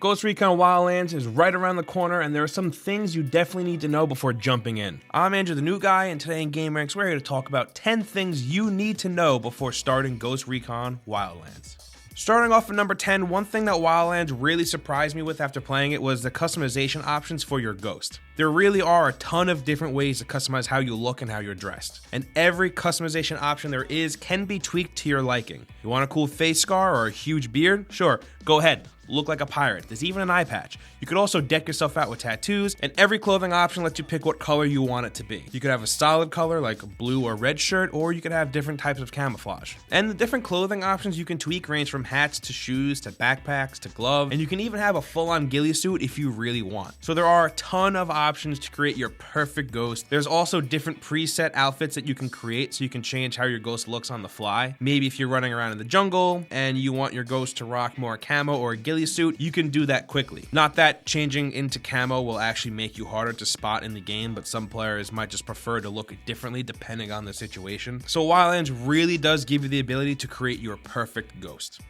Ghost Recon Wildlands is right around the corner, and there are some things you definitely need to know before jumping in. I'm Andrew, the new guy, and today in gameranx we're here to talk about 10 things you need to know before starting Ghost Recon Wildlands. Starting off at number 10, one thing that Wildlands really surprised me with after playing it was the customization options for your ghost. There really are a ton of different ways to customize how you look and how you're dressed. And every customization option there is can be tweaked to your liking. You want a cool face scar or a huge beard? Sure, go ahead. Look like a pirate. There's even an eye patch. You could also deck yourself out with tattoos, and every clothing option lets you pick what color you want it to be. You could have a solid color like a blue or red shirt, or you could have different types of camouflage. And the different clothing options you can tweak range from hats to shoes to backpacks to gloves, and you can even have a full-on ghillie suit if you really want. So there are a ton of options to create your perfect ghost. There's also different preset outfits that you can create so you can change how your ghost looks on the fly. Maybe if you're running around in the jungle and you want your ghost to rock more camo or a ghillie suit, you can do that quickly. Not that changing into camo will actually make you harder to spot in the game, but some players might just prefer to look differently depending on the situation. So Wildlands really does give you the ability to create your perfect ghost.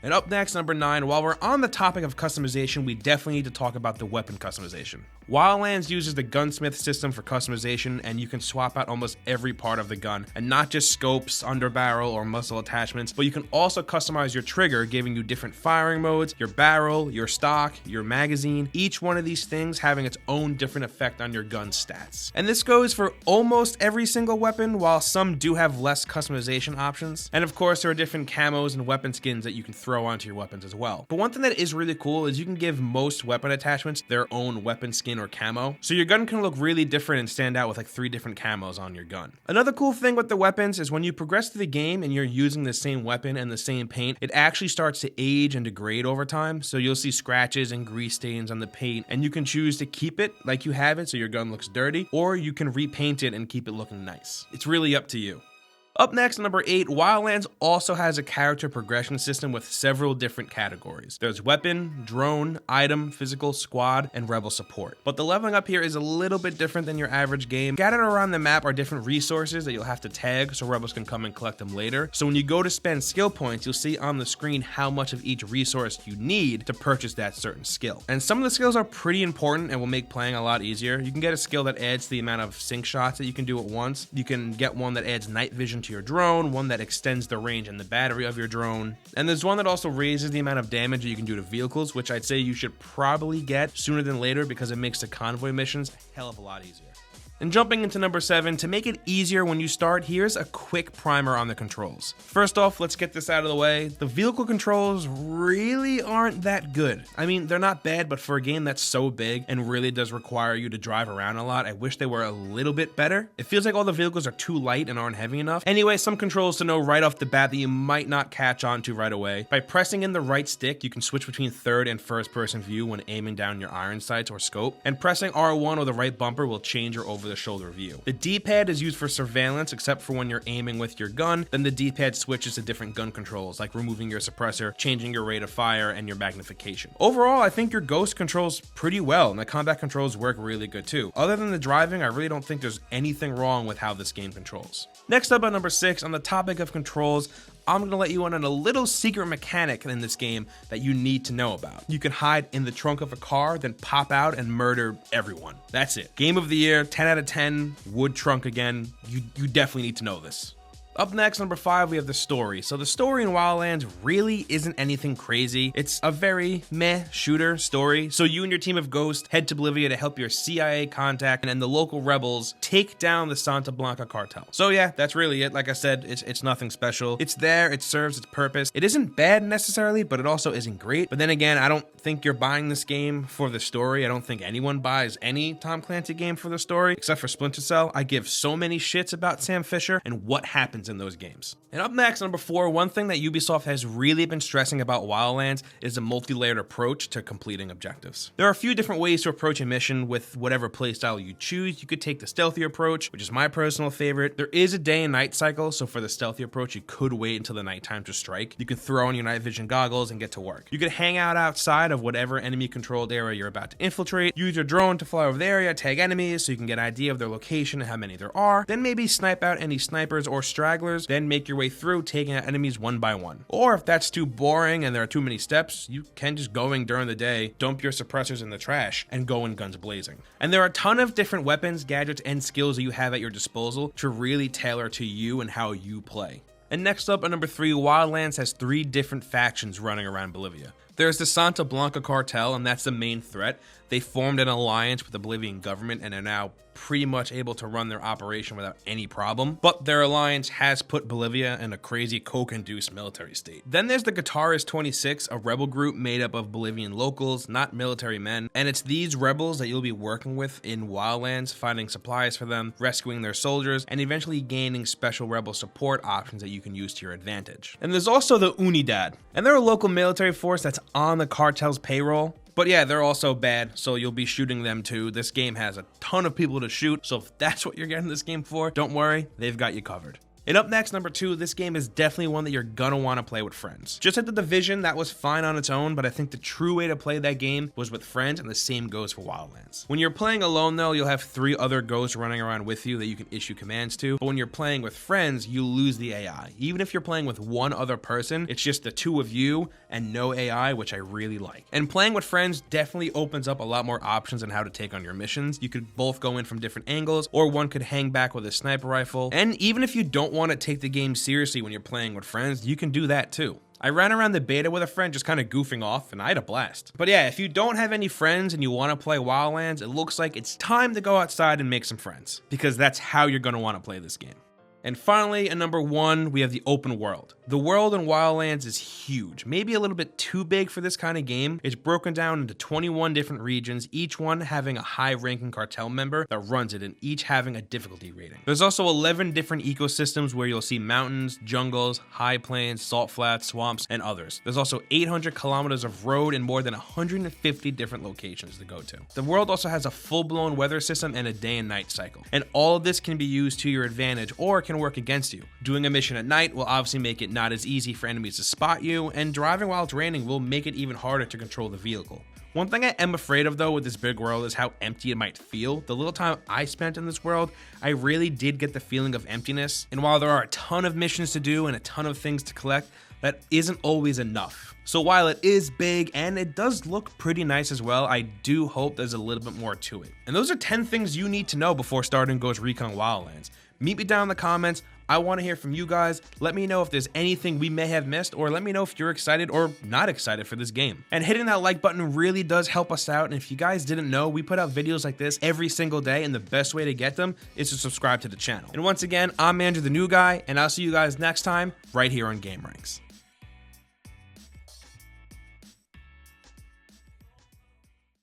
And up next, number 9, while we're on the topic of customization, we definitely need to talk about the weapon customization. Wildlands uses the Gunsmith system for customization, and you can swap out almost every part of the gun, and not just scopes, underbarrel, or muzzle attachments, but you can also customize your trigger, giving you different firing modes, your barrel, your stock, your magazine, each one of these things having its own different effect on your gun stats. And this goes for almost every single weapon, while some do have less customization options. And of course, there are different camos and weapon skins that you can throw onto your weapons as well. But one thing that is really cool is you can give most weapon attachments their own weapon skin or camo, so your gun can look really different and stand out with like 3 different camos on your gun. Another cool thing with the weapons is when you progress through the game and you're using the same weapon and the same paint, it actually starts to age and degrade over time, so you'll see scratches and grease stains on the paint, and you can choose to keep it like you have it so your gun looks dirty, or you can repaint it and keep it looking nice. It's really up to you. Up next, number 8, Wildlands also has a character progression system with several different categories. There's weapon, drone, item, physical, squad, and rebel support. But the leveling up here is a little bit different than your average game. Scattered around the map are different resources that you'll have to tag so rebels can come and collect them later. So when you go to spend skill points, you'll see on the screen how much of each resource you need to purchase that certain skill. And some of the skills are pretty important and will make playing a lot easier. You can get a skill that adds to the amount of sync shots that you can do at once. You can get one that adds night vision to your drone, one that extends the range and the battery of your drone, and there's one that also raises the amount of damage that you can do to vehicles, which I'd say you should probably get sooner than later because it makes the convoy missions a hell of a lot easier. And jumping into number 7, to make it easier when you start, here's a quick primer on the controls. First off, let's get this out of the way. The vehicle controls really aren't that good. I mean, they're not bad, but for a game that's so big and really does require you to drive around a lot, I wish they were a little bit better. It feels like all the vehicles are too light and aren't heavy enough. Anyway, some controls to know right off the bat that you might not catch on to right away. By pressing in the right stick, you can switch between third and first person view when aiming down your iron sights or scope, and pressing R1 or the right bumper will change your over the shoulder view. The D-pad is used for surveillance except for when you're aiming with your gun. Then the D-pad switches to different gun controls like removing your suppressor, changing your rate of fire, and your magnification. Overall, I think your ghost controls pretty well, and the combat controls work really good too. Other than the driving, I really don't think there's anything wrong with how this game controls. Next up at number 6, on the topic of controls, I'm going to let you in on a little secret mechanic in this game that you need to know about. You can hide in the trunk of a car, then pop out and murder everyone. That's it. Game of the year, 10 out of 10, wood trunk again. You definitely need to know this. Up next, number 5, we have the story. So the story in Wildlands really isn't anything crazy. It's a very meh shooter story. So you and your team of ghosts head to Bolivia to help your CIA contact and the local rebels take down the Santa Blanca cartel. So yeah, that's really it. Like I said, it's nothing special. It's there, it serves its purpose. It isn't bad necessarily, but it also isn't great. But then again, I don't think you're buying this game for the story. I don't think anyone buys any Tom Clancy game for the story, except for Splinter Cell. I give so many shits about Sam Fisher and what happens in those games. And up next, number 4, one thing that Ubisoft has really been stressing about Wildlands is a multi-layered approach to completing objectives. There are a few different ways to approach a mission with whatever playstyle you choose. You could take the stealthy approach, which is my personal favorite. There is a day and night cycle, so for the stealthy approach, you could wait until the nighttime to strike. You can throw on your night vision goggles and get to work. You could hang out outside of whatever enemy controlled area you're about to infiltrate, use your drone to fly over the area, tag enemies so you can get an idea of their location and how many there are, then maybe snipe out any snipers or stragglers stragglers, then make your way through taking out enemies one by one. Or if that's too boring and there are too many steps, you can just go in during the day, dump your suppressors in the trash, and go in guns blazing. And there are a ton of different weapons, gadgets, and skills that you have at your disposal to really tailor to you and how you play. And next up at number 3, Wildlands has 3 different factions running around Bolivia. There's the Santa Blanca cartel, and that's the main threat. They formed an alliance with the Bolivian government and are now pretty much able to run their operation without any problem. But their alliance has put Bolivia in a crazy coke-induced military state. Then there's the Guitarist 26, a rebel group made up of Bolivian locals, not military men. And it's these rebels that you'll be working with in Wildlands, finding supplies for them, rescuing their soldiers, and eventually gaining special rebel support options that you can use to your advantage. And there's also the Unidad, and they're a local military force that's on the cartel's payroll. But yeah, they're also bad, so you'll be shooting them too. This game has a ton of people to shoot, so if that's what you're getting this game for, don't worry, they've got you covered. And up next, number 2, this game is definitely one that you're gonna want to play with friends. Just like The Division, that was fine on its own, but I think the true way to play that game was with friends, and the same goes for Wildlands. When you're playing alone though, you'll have 3 other ghosts running around with you that you can issue commands to, but when you're playing with friends, you lose the AI. Even if you're playing with one other person, it's just the 2 of you and no AI, which I really like. And playing with friends definitely opens up a lot more options on how to take on your missions. You could both go in from different angles, or one could hang back with a sniper rifle, and even if you don't want to take the game seriously when you're playing with friends, you can do that too. I ran around the beta with a friend just kind of goofing off, and I had a blast. But yeah, if you don't have any friends and you want to play Wildlands, it looks like it's time to go outside and make some friends, because that's how you're going to want to play this game. And finally, at number 1, we have the open world. The world in Wildlands is huge, maybe a little bit too big for this kind of game. It's broken down into 21 different regions, each one having a high-ranking cartel member that runs it, and each having a difficulty rating. There's also 11 different ecosystems where you'll see mountains, jungles, high plains, salt flats, swamps, and others. There's also 800 kilometers of road and more than 150 different locations to go to. The world also has a full-blown weather system and a day and night cycle. And all of this can be used to your advantage or can work against you. Doing a mission at night will obviously make it not as easy for enemies to spot you, and driving while it's raining will make it even harder to control the vehicle. One thing I am afraid of though with this big world is how empty it might feel. The little time I spent in this world, I really did get the feeling of emptiness, and while there are a ton of missions to do and a ton of things to collect, that isn't always enough. So while it is big and it does look pretty nice as well, I do hope there's a little bit more to it. And those are 10 things you need to know before starting Ghost Recon Wildlands. Meet me down in the comments. I want to hear from you guys. Let me know if there's anything we may have missed, or let me know if you're excited or not excited for this game. And hitting that like button really does help us out. And if you guys didn't know, we put out videos like this every single day, and the best way to get them is to subscribe to the channel. And once again, I'm Andrew, the new guy, and I'll see you guys next time right here on GameRanx.